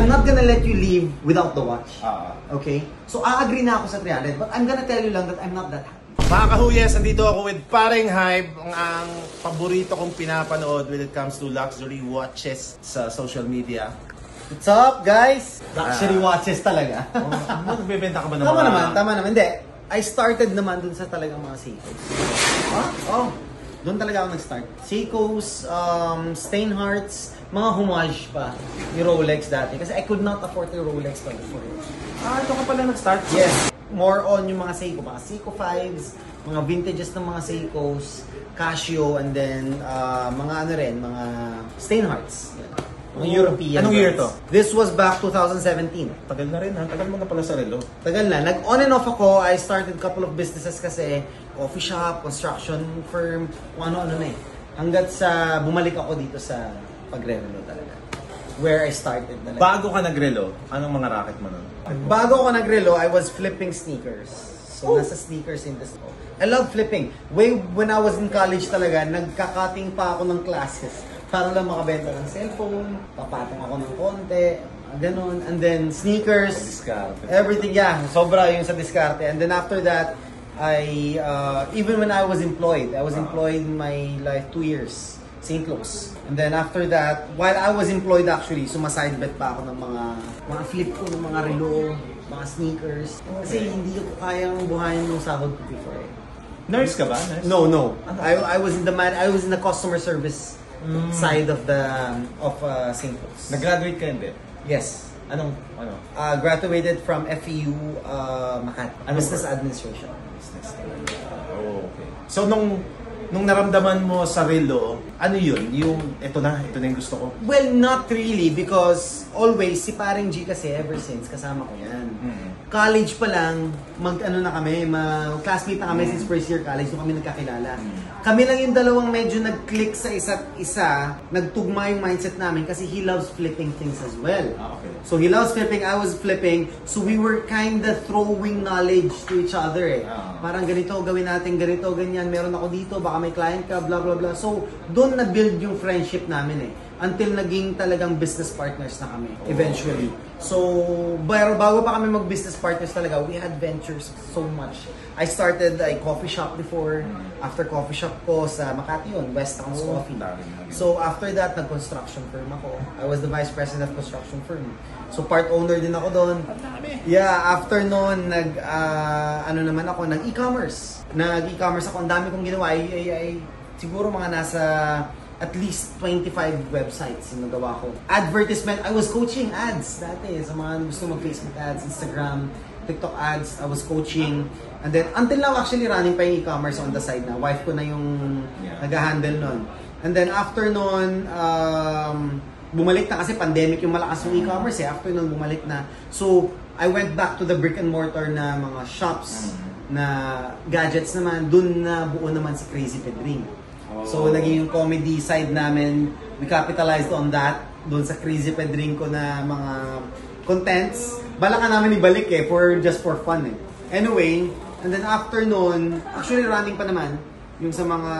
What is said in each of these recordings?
I'm not gonna let you leave without the watch. Okay? So, agree na ako sa 300, but I'm gonna tell you lang that I'm not that happy. Mga kahuyes, nandito ako with Paring Hype, ang paborito kong pinapanood when it comes to luxury watches sa social media. What's up, guys? Luxury watches talaga. Nagbebenta ka ba ng Tama mga... naman, tama naman. Hindi. I started naman dun sa talagang mga Seikos. Doon talaga ako nag-start. Seikos, Steinharts, mga homage pa. Yung Rolex dati. Kasi I could not afford yung Rolex pa before. Ito ka pala nag-start? Yes. More on yung mga Seiko. Mga Seiko 5s, mga vintages ng mga Seikos, Casio, and then mga ano rin, mga Steinharts. Mga European. Anong year to? This was back 2017. Tagal na rin ha. Tagal mo na pala sa relo. Tagal na. Nag-on and off ako. I started couple of businesses kasi. Coffee shop, construction firm, kung ano-ano na eh. Hanggat sa bumalik ako dito sa pagre-relo talaga. Where I started talaga. Bago ka nagrelo, anong mga racket mo nun? Bago ako nagrelo, I was flipping sneakers. So, nasa sneakers industry. I love flipping. When I was in college talaga, nagkakating pa ako ng classes para lang makabenta ng cellphone, papatong ako ng konti, ganun. And then, sneakers, Diskarte. everything, yeah, sobra yung sa diskarte. And then after that, even when I was employed my life 2 years, St. Louis. And then after that, while I was employed actually, sumasidebet pa ako ng mga flip ko, ng mga relo, mga sneakers. Kasi hindi ko kayang buhayin yung sahod ko before eh. Nurse ka ba? Nurse? No. I was in the customer service side of St. Louis. Nag-graduate ka hindi? Yes. Ano? Graduated from FEU Makati. Business course? Administration. Oh, okay. So nung naramdaman mo sa relo, ano yun? Ito na yung gusto ko? Well, not really because always si Paring G kasi ever since kasama ko yan. College pa lang, classmate na kami since first year college, so kami nagkakilala. Kami lang yung dalawang medyo nag-click sa isa't isa, nagtugma yung mindset namin kasi he loves flipping things as well. Okay. So he loves flipping, I was flipping, so we were kinda throwing knowledge to each other eh. Parang ganito, gawin natin, ganito, ganyan, meron ako dito, baka may client ka, blah blah blah. So doon na-build yung friendship namin eh. Until naging talagang business partners na kami, eventually. So, bago pa kami mag-business partners talaga, we had ventures so much. I started a coffee shop before. After coffee shop ko sa Makati yun, Westtown's Coffee. So, after that, nag-construction firm ako. I was the vice president of construction firm. So, part owner din ako doon. Yeah, after noon, nag-e-commerce. Nag-e-commerce ako. Ang dami kong ginawa. Siguro mga nasa at least 25 websites yung nagawa ko. Advertisement, I was coaching ads dati sa mga gusto mag-Facebook ads, Instagram, TikTok ads, I was coaching. And then, until now actually running pa yung e-commerce on the side na. Wife ko na yung nag-handle nun. And then after nun, bumalik na kasi pandemic yung malakas yung e-commerce eh. After nun, bumalik na. So, I went back to the brick and mortar na mga shops na gadgets naman. Dun na buo naman si Crazy Pedring. So, naging yung comedy side namin, we capitalized on that, doon sa Crazy Pedring ko na mga contents. Bala ka namin ibalik eh, just for fun eh. Anyway, and then after noon, actually running pa naman, yung sa mga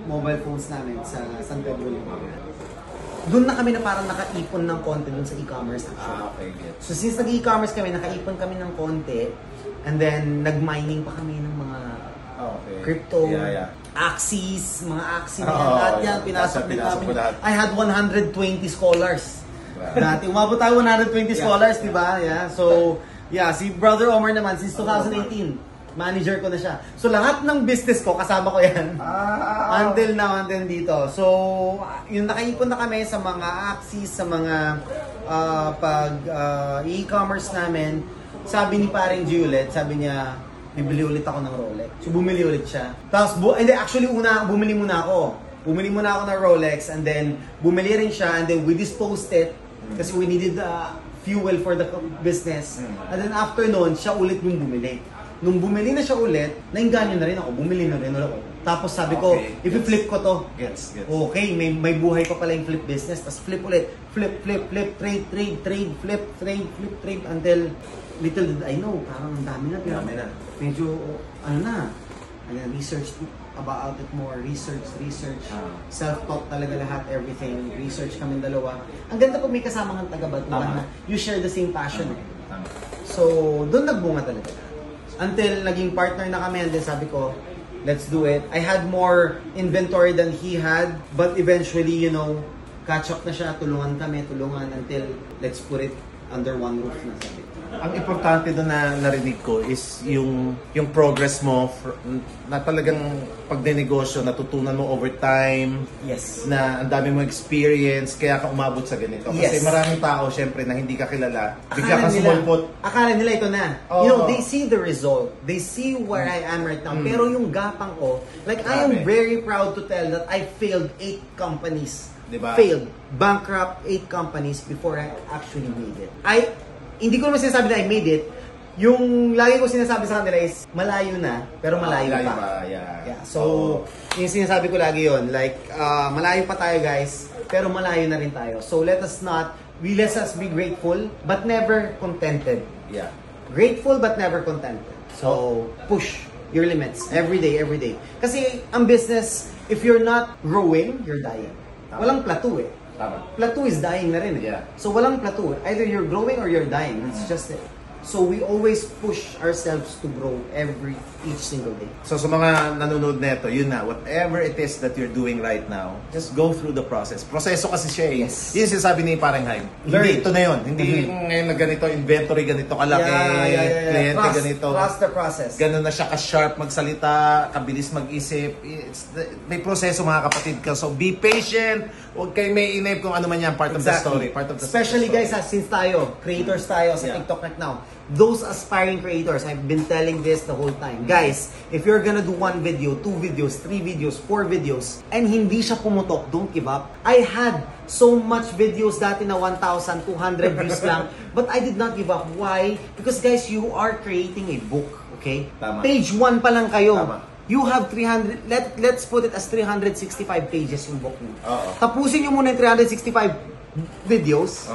mobile phones namin sa San Pedro. Doon na kami na parang nakaipon ng konti doon sa e-commerce actually. Okay, good. So since nag-e-commerce kami, nakaipon kami ng konti, and then nag-mining pa kami ng mga crypto, Axis, mga Axis, lahat yan, pinasok din namin. I had 120 scholars. Dati, umabot tayo 120 scholars, di ba? Yeah. So, si Brother Omar naman, since 2018, manager ko na siya. So, lahat ng business ko, kasama ko yan. Until now, until dito. So, yung nakaipon na kami sa mga Axis, sa mga e-commerce namin, sabi ni Paring G ulit, sabi niya, bibili ulit ako ng Rolex. So, bumili ulit siya. Tapos, actually, bumili muna ako. Bumili muna ako ng Rolex, and then, bumili rin siya, and then we disposed it, kasi we needed fuel for the business. And then, after noon, siya ulit yung bumili. Nung bumili na siya ulit, nainganyo na rin ako. Bumili na rin ako. Tapos sabi ko, i-flip ko to. Gets. Okay, may buhay pa pala yung flip business. Tapos flip ulit. Flip, trade, flip, trade, until little did I know, parang ang dami na. Dami na. Medyo, research, about it more. Research. Self-taught talaga lahat, everything. Research kami dalawa. Ang ganda pag may kasama kang taga-batuan na you share the same passion. Tama. So, doon nagbunga talaga. Until naging partner na kami, and then sabi ko, let's do it. I had more inventory than he had, but eventually, you know, catch up na siya, tulungan until let's put it under one roof na sabi. Ang importante doon na narinig ko is yung progress mo na talagang pagdenegosyo, natutunan mo over time. Yes. Na ang dami mo experience, kaya ka umabot sa ganito. Kasi maraming tao, syempre, na hindi ka kilala. Bigla ka sumulpot. Akala nila ito na. You know, they see the result. They see where I am right now. Pero yung gapang ko, like, I am very proud to tell that I failed 8 companies. Diba? Failed. Bankrupt 8 companies before I actually made it. Hindi ko naman sinasabi na I made it. Yung lagi ko sinasabi sa kanila is, malayo na, pero malayo pa. Yeah. So, yung sinasabi ko lagi yon, like, malayo pa tayo guys, pero malayo na rin tayo. So, let us be grateful, but never contented. Yeah. Grateful, but never contented. So, push your limits every day. Kasi, ang business, if you're not growing, you're dying. Walang plateau eh. Tama. Plateau is dying na rin eh. Yeah. So walang plateau. Either you're growing or you're dying. That's just it. So we always push ourselves to grow each single day. So sa mga nanonood neto, yun na, whatever it is that you're doing right now, just go through the process. Proseso kasi siya eh. Yes. Yun sinasabi ni Parang Hype. Hindi, ito na yun. Hindi ngayon na ganito, inventory ganito kalaki, kliyente ganito. Trust the process. Ganun na siya ka-sharp magsalita, kabilis mag-isip. May proseso mga kapatid ka. So be patient. Huwag kayong may inip kung ano man yan. Part of the story. Especially guys, since tayo, creators tayo sa TikTok right now. Those aspiring creators, I've been telling this the whole time. Guys, if you're gonna do 1 video, 2 videos, 3 videos, 4 videos, and hindi siya pumutok, don't give up. I had so much videos dati na 1,200 views lang, but I did not give up. Why? Because guys, you are creating a book, okay? Tama. Page 1 pa lang kayo. Tama. You have 300, let's put it as 365 pages yung book mo. Oo. Tapusin nyo muna yung 365 videos.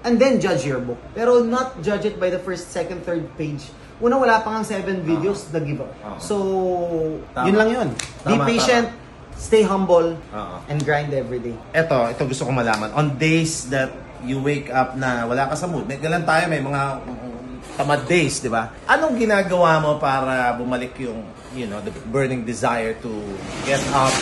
And then judge your book. Pero not judge it by the first, second, third page. Una, wala pa nga 7 videos, nag-give up. So, yun lang yun. Be patient, stay humble, and grind every day. Ito gusto kong malaman. On days that you wake up na wala ka sa mood, may galan tayo, may mga tamad days, di ba? Anong ginagawa mo para bumalik yung, you know, the burning desire to get up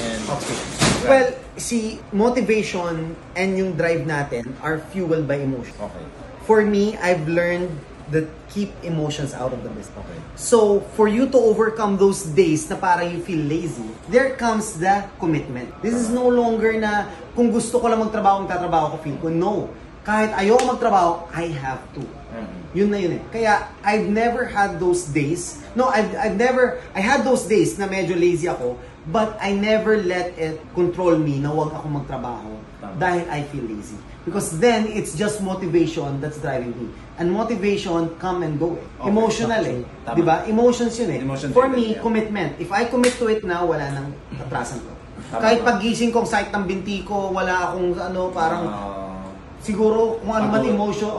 and... Okay. Well, see, motivation and yung drive natin are fueled by emotion. Okay. For me, I've learned that keep emotions out of the business. Okay. So, for you to overcome those days na parang you feel lazy, there comes the commitment. This is no longer na kung gusto ko lang magtatrabaho ko, feel ko. No. Kahit ayoko magtrabaho, I have to. Yun na yun eh. Kaya, I've never had those days. No, I had those days na medyo lazy ako, but I never let it control me na wag ako magtrabaho dahil I feel lazy. Because then, it's just motivation that's driving me. And motivation come and go eh. Okay, Emotional eh. Diba? Emotions yun eh. For me, commitment. If I commit to it now, wala nang atrasan ko. Kahit paggising ko, sakit ng binti ko, wala akong parang siguro kung ano man emotion.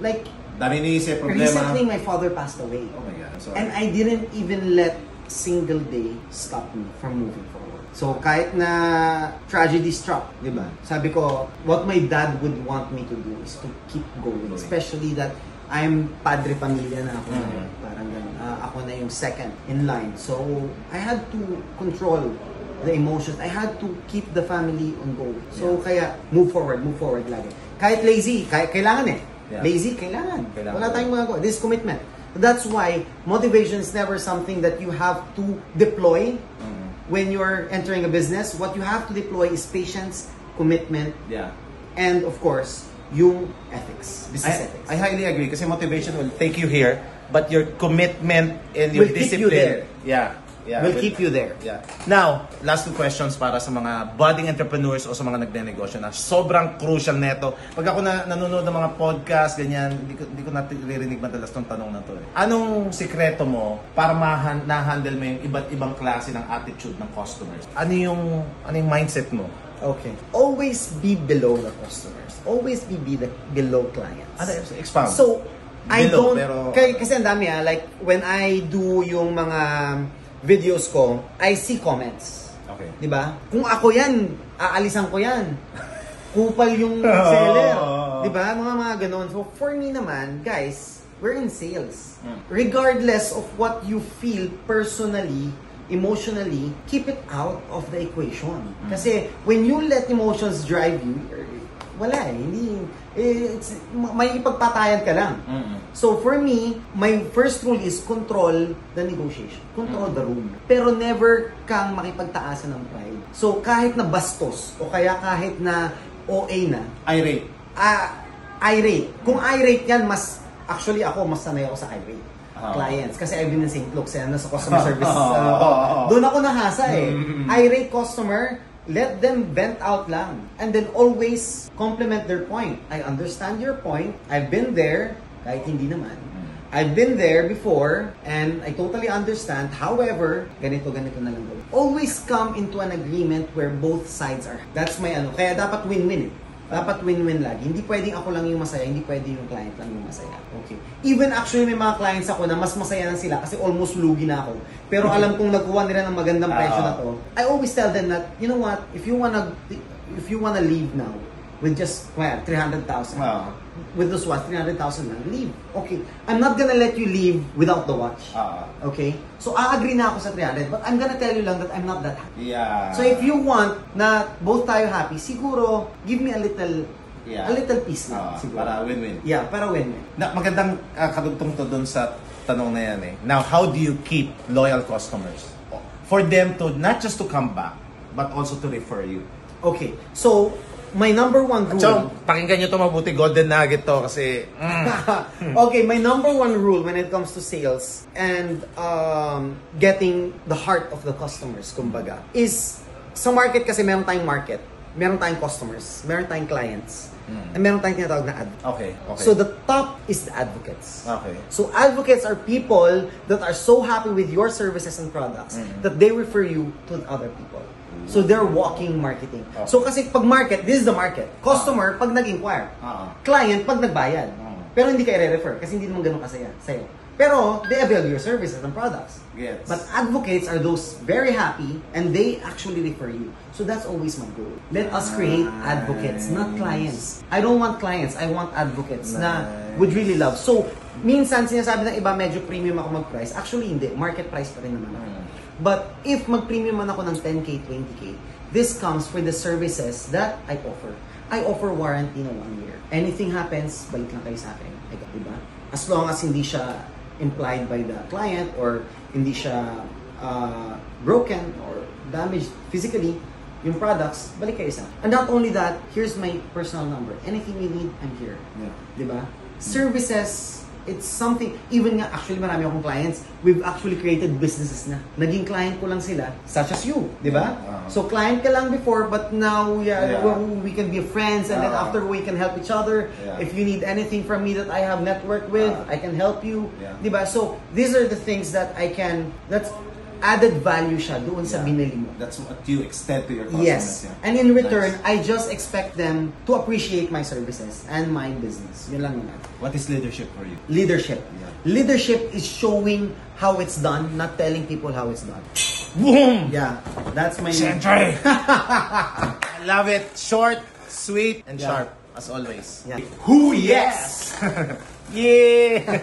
Like, dami iniisip, problema. Recently, my father passed away. Oh my God, sorry. And I didn't even let single day stop me from moving forward. So, kahit na tragedy struck, di ba? Sabi ko, what my dad would want me to do is to keep going. Especially that I'm padre pamilya na ako. Parang ganun. Ako na yung second in line. So, I had to control the emotions. I had to keep the family on go. So, kaya move forward lagi. Kahit lazy, kailangan eh. Lazy, kailangan. Wala tayong magagawa. This is commitment. That's why motivation is never something that you have to deploy when you're entering a business. What you have to deploy is patience, commitment, and of course, yung ethics, business ethics. I highly agree kasi motivation will take you here, but your commitment and your will discipline, keep you there. Will keep you there. Now, last 2 questions para sa mga budding entrepreneurs o sa mga nagnenegosyo na sobrang crucial neto. Pag ako nanonood ng mga podcast, ganyan, hindi ko naririnig madalas tong tanong na to. Anong sikreto mo para na-handle mo yung iba't ibang klase ng attitude ng customers? Ano yung mindset mo? Okay. Always be below the customers. Always be below clients. Expound. So, I below, don't... Kasi ang dami like, when I do yung mga videos ko, I see comments. Okay. Di ba? Kung ako yan, aalisan ko yan. Kupal yung seller. Di ba? Mga ganon. So, for me naman, guys, we're in sales. Regardless of what you feel personally, emotionally, keep it out of the equation. Kasi, when you let emotions drive you, wala eh. May ipagpatayan ka lang. So, for me, my first rule is control the negotiation. Control the room. Pero never kang makipagtaasan ng pride. So, kahit na bastos, o kaya kahit na OA na, Irate. irate. Kung irate yan, actually ako, mas sanay ako sa irate clients. Kasi I've been in St. Luke's, sa customer service. Doon ako nahasa eh. Irate customer, let them vent out lang. And then always compliment their point. I understand your point. I've been there, kahit hindi naman. I've been there before, and I totally understand. However, ganito na lang gawin. Always come into an agreement where both sides are. That's my Kaya dapat win-win. Dapat win-win lagi. Hindi pwedeng ako lang yung masaya, hindi pwedeng yung client lang yung masaya. Okay. Even actually may mga clients ako na mas masaya na sila kasi almost lugi na ako. Pero alam kong nagkuha nila ng magandang presyo na to. I always tell them that, you know what, if you wanna leave now with just 300,000. With those watch, 300,000 lang, leave. Okay. I'm not gonna let you leave without the watch. Okay? So, agree na ako sa 300, but I'm gonna tell you lang that I'm not that happy. Yeah. So, if you want na both tayo happy, siguro, give me a little piece lang. Siguro. Para win-win. Yeah, para win-win. Magandang kadugtong to dun sa tanong na yan eh. Now, how do you keep loyal customers? For them to, not just to come back, but also to refer you. Okay. So, my number one rule... So, pakinggan nyo ito mabuti, golden nugget to kasi... Okay, my number one rule when it comes to sales and getting the heart of the customers, kumbaga, is sa market kasi meron tayong market, meron tayong customers, meron tayong clients, and meron tayong tinatawag na advocates. Okay. So the top is the advocates. Okay. So advocates are people that are so happy with your services and products that they refer you to other people. So they're walking marketing. Okay. So kasi pag market, this is the market. Customer, pag nag-inquire. Client, pag nagbayad. Pero hindi ka i-refer kasi hindi naman ganun kasaya sa'yo. Pero they avail your services and products. Yes. But advocates are those very happy and they actually refer you. So that's always my goal. Let us create advocates, not clients. I don't want clients, I want advocates na would really love. So, minsan sinasabi ng iba medyo premium ako mag-price. Actually hindi, market price pa rin naman ako. But if mag-premium man ako ng 10K, 20K, this comes for the services that I offer. I offer warranty na 1 year. Anything happens, balik lang kayo sa akin. Diba? As long as hindi siya implied by the client or hindi siya broken or damaged physically, yung products, balik kayo sa akin. And not only that, here's my personal number. Anything you need, I'm here. Diba? Services, it's something, even nga, actually marami akong clients, we've actually created businesses na. Naging client ko lang sila, such as you, di ba? So client ka lang before, but now we can be friends and then after we can help each other. If you need anything from me that I have network with, I can help you. Di ba? So these are the things that I can, that's added value siya doon sa binili mo. That's what you extend to your customers. Yes. And in return, I just expect them to appreciate my services and my business. Yun lang naman. What is leadership for you? Leadership. Leadership is showing how it's done, not telling people how it's done. Boom! Yeah. That's my... Siyempre! I love it. Short, sweet, and sharp, as always. Yeah. Who yes! Yeah!